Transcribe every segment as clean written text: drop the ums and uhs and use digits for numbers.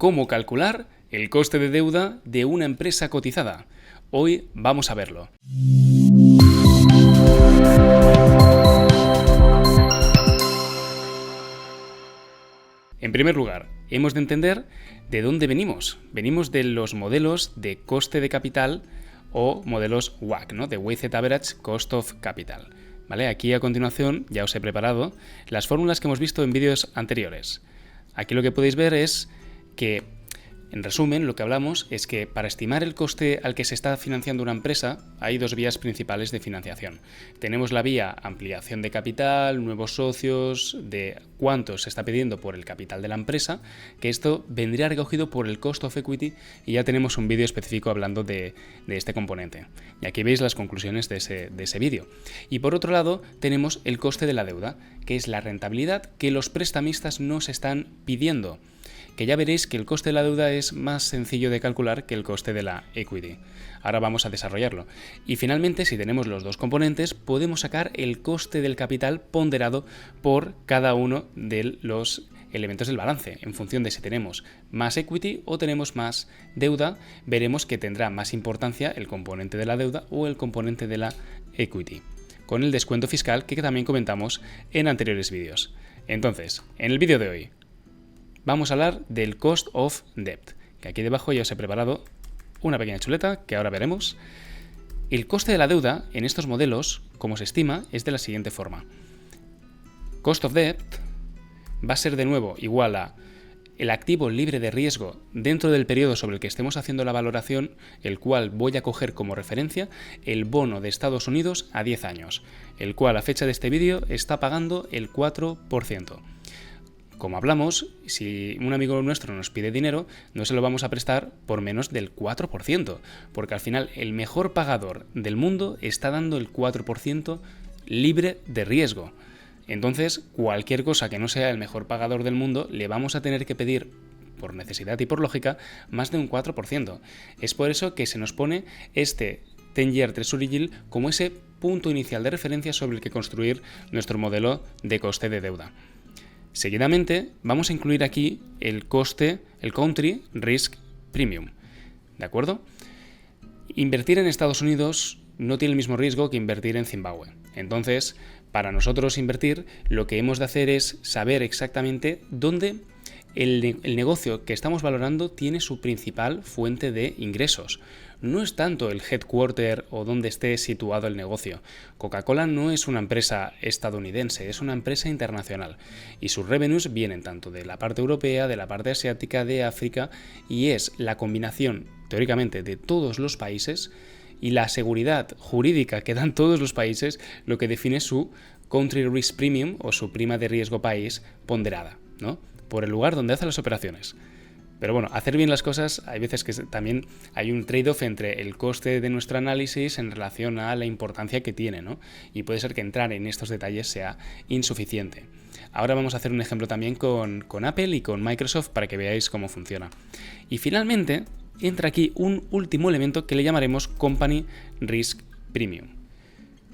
cómo calcular el coste de deuda de una empresa cotizada. Hoy vamos a verlo. En primer lugar, hemos de entender de dónde venimos. Venimos de los modelos de coste de capital o modelos WACC, ¿no? De Weighted Average Cost of Capital. ¿Vale? Aquí a continuación ya os he preparado las fórmulas que hemos visto en vídeos anteriores. Aquí lo que podéis ver es que, en resumen, lo que hablamos es que para estimar el coste al que se está financiando una empresa hay dos vías principales de financiación. Tenemos la vía ampliación de capital, nuevos socios, de cuánto se está pidiendo por el capital de la empresa, que esto vendría recogido por el cost of equity y ya tenemos un vídeo específico hablando de este componente. Y aquí veis las conclusiones de ese vídeo. Y por otro lado tenemos el coste de la deuda, que es la rentabilidad que los prestamistas nos están pidiendo. Que ya veréis que el coste de la deuda es más sencillo de calcular que el coste de la equity. Ahora vamos a desarrollarlo. Y finalmente, si tenemos los dos componentes, podemos sacar el coste del capital ponderado por cada uno de los elementos del balance. En función de si tenemos más equity o tenemos más deuda, veremos que tendrá más importancia el componente de la deuda o el componente de la equity, con el descuento fiscal que también comentamos en anteriores vídeos. Entonces, en el vídeo de hoy, vamos a hablar del Cost of Debt, que aquí debajo ya os he preparado una pequeña chuleta que ahora veremos. El coste de la deuda en estos modelos, como se estima, es de la siguiente forma. Cost of Debt va a ser de nuevo igual a el activo libre de riesgo dentro del periodo sobre el que estemos haciendo la valoración, el cual voy a coger como referencia el bono de Estados Unidos a 10 años, el cual a fecha de este vídeo está pagando el 4%. Como hablamos, si un amigo nuestro nos pide dinero, no se lo vamos a prestar por menos del 4%, porque al final el mejor pagador del mundo está dando el 4% libre de riesgo. Entonces, cualquier cosa que no sea el mejor pagador del mundo, le vamos a tener que pedir, por necesidad y por lógica, más de un 4%. Es por eso que se nos pone este 10-year Treasury Yield como ese punto inicial de referencia sobre el que construir nuestro modelo de coste de deuda. Seguidamente vamos a incluir aquí el coste, el Country Risk Premium, ¿de acuerdo? Invertir en Estados Unidos no tiene el mismo riesgo que invertir en Zimbabue. Entonces, para nosotros invertir, lo que hemos de hacer es saber exactamente dónde el negocio que estamos valorando tiene su principal fuente de ingresos. No es tanto el headquarter o donde esté situado el negocio. Coca-Cola no es una empresa estadounidense, es una empresa internacional. Y sus revenues vienen tanto de la parte europea, de la parte asiática, de África, y es la combinación, teóricamente, de todos los países y la seguridad jurídica que dan todos los países lo que define su Country Risk Premium o su prima de riesgo país ponderada, ¿no? Por el lugar donde hace las operaciones. Pero bueno, hacer bien las cosas, hay veces que también hay un trade-off entre el coste de nuestro análisis en relación a la importancia que tiene, ¿no? Y puede ser que entrar en estos detalles sea insuficiente. Ahora vamos a hacer un ejemplo también con Apple y con Microsoft para que veáis cómo funciona. Y finalmente entra aquí un último elemento que le llamaremos Company Risk Premium,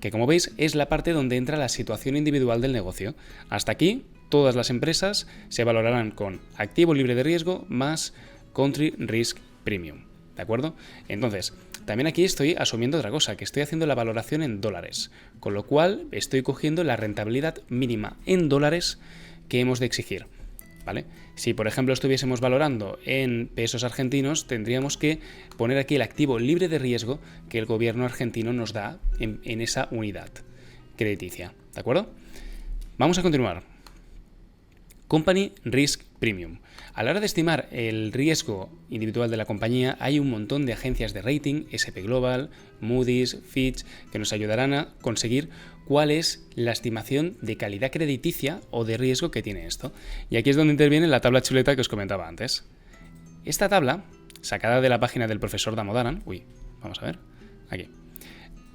que como veis es la parte donde entra la situación individual del negocio. Hasta aquí todas las empresas se valorarán con activo libre de riesgo más Country Risk Premium, ¿de acuerdo? Entonces, también aquí estoy asumiendo otra cosa, que estoy haciendo la valoración en dólares, con lo cual estoy cogiendo la rentabilidad mínima en dólares que hemos de exigir, ¿vale? Si, por ejemplo, estuviésemos valorando en pesos argentinos, tendríamos que poner aquí el activo libre de riesgo que el gobierno argentino nos da en esa unidad crediticia, ¿de acuerdo? Vamos a continuar. Company Risk Premium. A la hora de estimar el riesgo individual de la compañía, hay un montón de agencias de rating, S&P Global, Moody's, Fitch, que nos ayudarán a conseguir cuál es la estimación de calidad crediticia o de riesgo que tiene esto. Y aquí es donde interviene la tabla chuleta que os comentaba antes. Esta tabla, sacada de la página del profesor Damodaran, vamos a ver, aquí.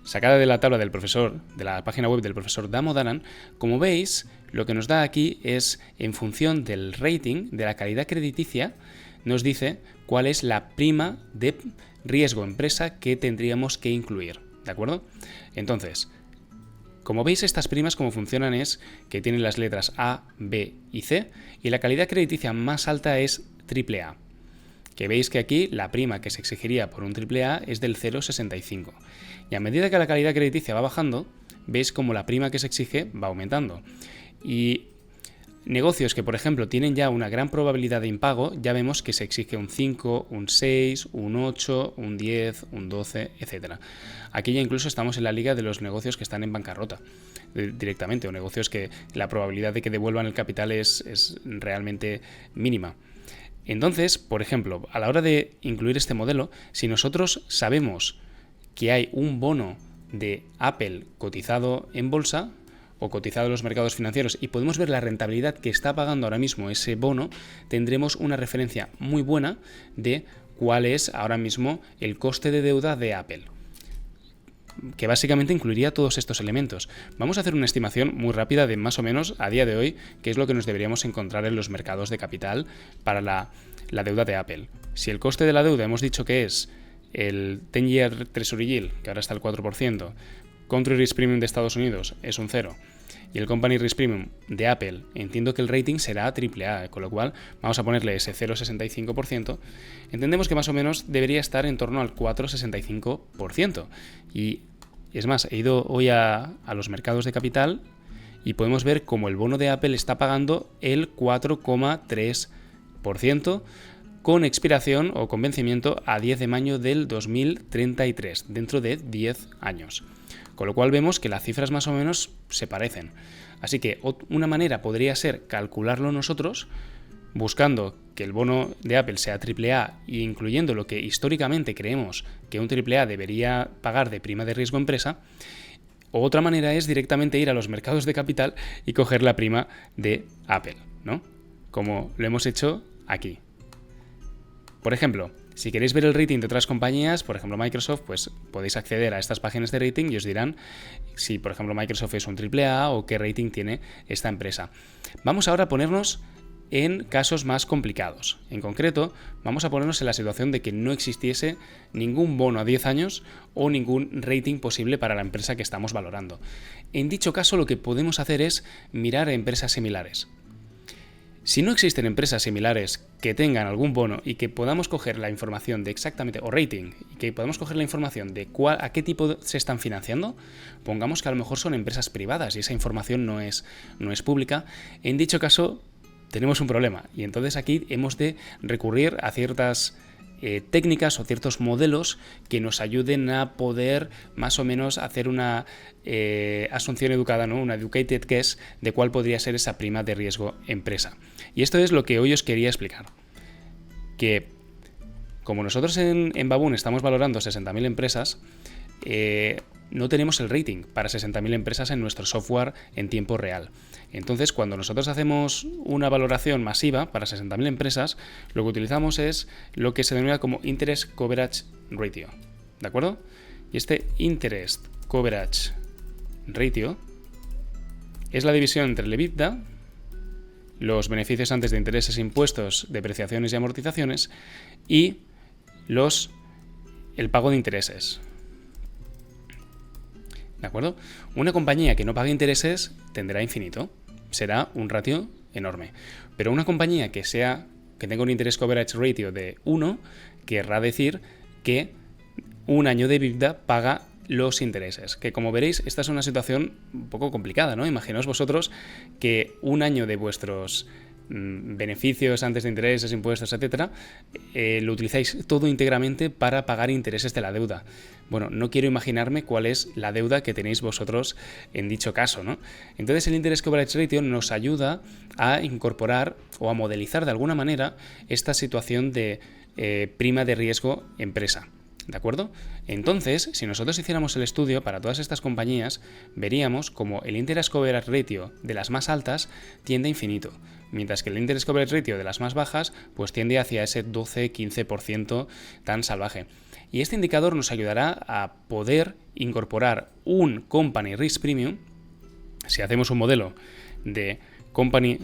Sacada de la tabla del profesor, de la página web del profesor Damodaran, como veis, lo que nos da aquí es, en función del rating, de la calidad crediticia, nos dice cuál es la prima de riesgo empresa que tendríamos que incluir, ¿de acuerdo? Entonces, como veis, estas primas cómo funcionan es que tienen las letras A, B y C, y la calidad crediticia más alta es AAA. que veis que aquí la prima que se exigiría por un AAA es del 0,65. Y a medida que la calidad crediticia va bajando, veis como la prima que se exige va aumentando. Y negocios que, por ejemplo, tienen ya una gran probabilidad de impago, ya vemos que se exige un 5, un 6, un 8, un 10, un 12, etc. Aquí ya incluso estamos en la liga de los negocios que están en bancarrota directamente, o negocios que la probabilidad de que devuelvan el capital es realmente mínima. Entonces, por ejemplo, a la hora de incluir este modelo, si nosotros sabemos que hay un bono de Apple cotizado en bolsa o cotizado en los mercados financieros y podemos ver la rentabilidad que está pagando ahora mismo ese bono, tendremos una referencia muy buena de cuál es ahora mismo el coste de deuda de Apple, que básicamente incluiría todos estos elementos. Vamos a hacer una estimación muy rápida de más o menos a día de hoy qué es lo que nos deberíamos encontrar en los mercados de capital para la deuda de Apple. Si el coste de la deuda hemos dicho que es el 10-year Treasury Yield, que ahora está al 4%, Country Risk Premium de Estados Unidos es un 0, y el Company Risk Premium de Apple, entiendo que el rating será AAA, con lo cual vamos a ponerle ese 0,65%, entendemos que más o menos debería estar en torno al 4,65%. Y es más, he ido hoy a los mercados de capital y podemos ver cómo el bono de Apple está pagando el 4,3%, con expiración o con vencimiento a 10 de mayo del 2033, dentro de 10 años. Con lo cual vemos que las cifras más o menos se parecen. Así que una manera podría ser calcularlo nosotros, buscando que el bono de Apple sea AAA e incluyendo lo que históricamente creemos que un AAA debería pagar de prima de riesgo empresa. O otra manera es directamente ir a los mercados de capital y coger la prima de Apple, ¿no? Como lo hemos hecho aquí. Por ejemplo, si queréis ver el rating de otras compañías, por ejemplo Microsoft, pues podéis acceder a estas páginas de rating y os dirán si, por ejemplo, Microsoft es un AAA o qué rating tiene esta empresa. Vamos ahora a ponernos en casos más complicados. En concreto, vamos a ponernos en la situación de que no existiese ningún bono a 10 años o ningún rating posible para la empresa que estamos valorando. En dicho caso, lo que podemos hacer es mirar a empresas similares. Si no existen empresas similares que tengan algún bono y que podamos coger la información de exactamente, o rating, y que podamos coger la información de a qué tipo se están financiando, pongamos que a lo mejor son empresas privadas y esa información no es pública, en dicho caso tenemos un problema y entonces aquí hemos de recurrir a ciertas técnicas o ciertos modelos que nos ayuden a poder más o menos hacer una asunción educada, ¿no? Una educated guess de cuál podría ser esa prima de riesgo empresa. Y esto es lo que hoy os quería explicar. Que como nosotros en Baboon estamos valorando 60.000 empresas, no tenemos el rating para 60.000 empresas en nuestro software en tiempo real. Entonces, cuando nosotros hacemos una valoración masiva para 60.000 empresas, lo que utilizamos es lo que se denomina como Interest Coverage Ratio, ¿de acuerdo? Y este Interest Coverage Ratio es la división entre el EBITDA, los beneficios antes de intereses, impuestos, depreciaciones y amortizaciones, y el pago de intereses. ¿De acuerdo? Una compañía que no pague intereses tenderá infinito. Será un ratio enorme. Pero una compañía que tenga un Interest Coverage Ratio de 1 querrá decir que un año de EBITDA paga los intereses. Que como veréis, esta es una situación un poco complicada, ¿no? Imaginaos vosotros que un año de vuestros beneficios antes de intereses, impuestos, etcétera, lo utilizáis todo íntegramente para pagar intereses de la deuda. Bueno, no quiero imaginarme cuál es la deuda que tenéis vosotros en dicho caso, ¿no? Entonces el Interest Coverage Ratio nos ayuda a incorporar o a modelizar de alguna manera esta situación de prima de riesgo empresa. ¿De acuerdo? Entonces, si nosotros hiciéramos el estudio para todas estas compañías, veríamos como el Interest Coverage Ratio de las más altas tiende a infinito, mientras que el Interest Coverage Ratio de las más bajas pues tiende hacia ese 12-15% tan salvaje. Y este indicador nos ayudará a poder incorporar un Company Risk Premium. Si hacemos un modelo de Company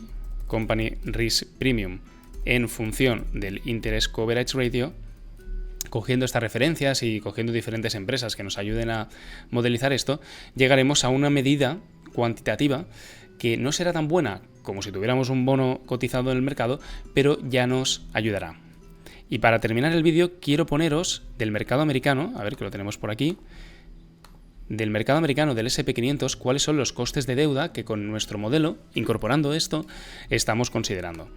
Risk Premium en función del Interest Coverage Ratio, cogiendo estas referencias y cogiendo diferentes empresas que nos ayuden a modelizar esto, llegaremos a una medida cuantitativa que no será tan buena como si tuviéramos un bono cotizado en el mercado, pero ya nos ayudará. Y para terminar el vídeo quiero poneros del mercado americano, a ver que lo tenemos por aquí, del mercado americano del SP500, cuáles son los costes de deuda que con nuestro modelo, incorporando esto, estamos considerando.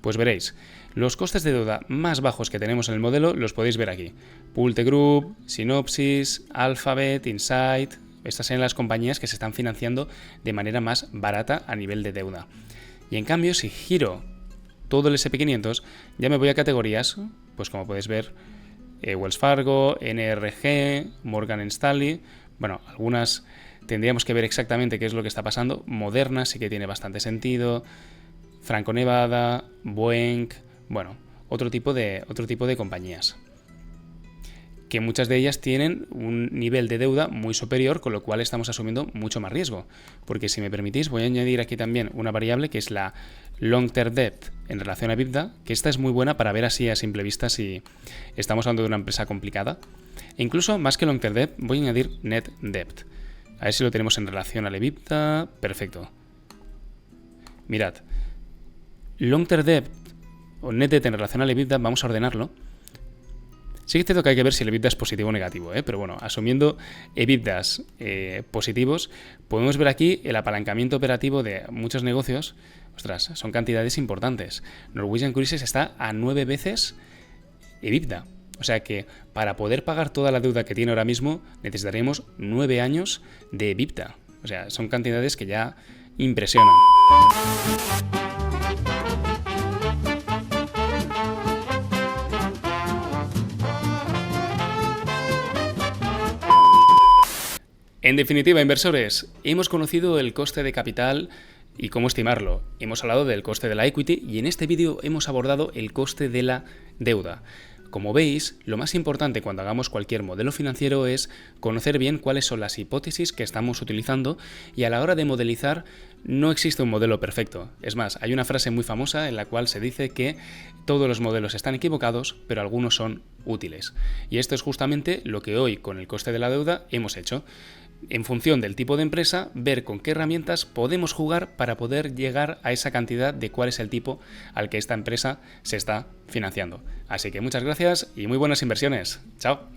Pues veréis, los costes de deuda más bajos que tenemos en el modelo los podéis ver aquí. PulteGroup, Synopsys, Alphabet, Insight. Estas son las compañías que se están financiando de manera más barata a nivel de deuda. Y en cambio, si giro todo el SP500, ya me voy a categorías, pues como podéis ver, Wells Fargo, NRG, Morgan Stanley. Bueno, algunas tendríamos que ver exactamente qué es lo que está pasando. Moderna sí que tiene bastante sentido. Franco-Nevada, Boeing, bueno, otro tipo de compañías. Que muchas de ellas tienen un nivel de deuda muy superior, con lo cual estamos asumiendo mucho más riesgo. Porque si me permitís, voy a añadir aquí también una variable que es la Long-Term Debt en relación a EBITDA, que esta es muy buena para ver así a simple vista si estamos hablando de una empresa complicada. E incluso, más que Long-Term Debt, voy a añadir Net Debt. A ver si lo tenemos en relación al EBITDA. Perfecto. Mirad. Long-Term Debt o Net Debt en relación al EBITDA, vamos a ordenarlo. Sí que es cierto que hay que ver si el EBITDA es positivo o negativo, pero bueno, asumiendo EBITDAs positivos, podemos ver aquí el apalancamiento operativo de muchos negocios. Ostras, son cantidades importantes. Norwegian Cruises está a 9 veces EBITDA. O sea que para poder pagar toda la deuda que tiene ahora mismo necesitaremos 9 años de EBITDA. O sea, son cantidades que ya impresionan. En definitiva, inversores, hemos conocido el coste de capital y cómo estimarlo. Hemos hablado del coste de la equity y en este vídeo hemos abordado el coste de la deuda. Como veis, lo más importante cuando hagamos cualquier modelo financiero es conocer bien cuáles son las hipótesis que estamos utilizando y a la hora de modelizar no existe un modelo perfecto. Es más, hay una frase muy famosa en la cual se dice que todos los modelos están equivocados, pero algunos son útiles. Y esto es justamente lo que hoy con el coste de la deuda hemos hecho. En función del tipo de empresa, ver con qué herramientas podemos jugar para poder llegar a esa cantidad de cuál es el tipo al que esta empresa se está financiando. Así que muchas gracias y muy buenas inversiones. Chao.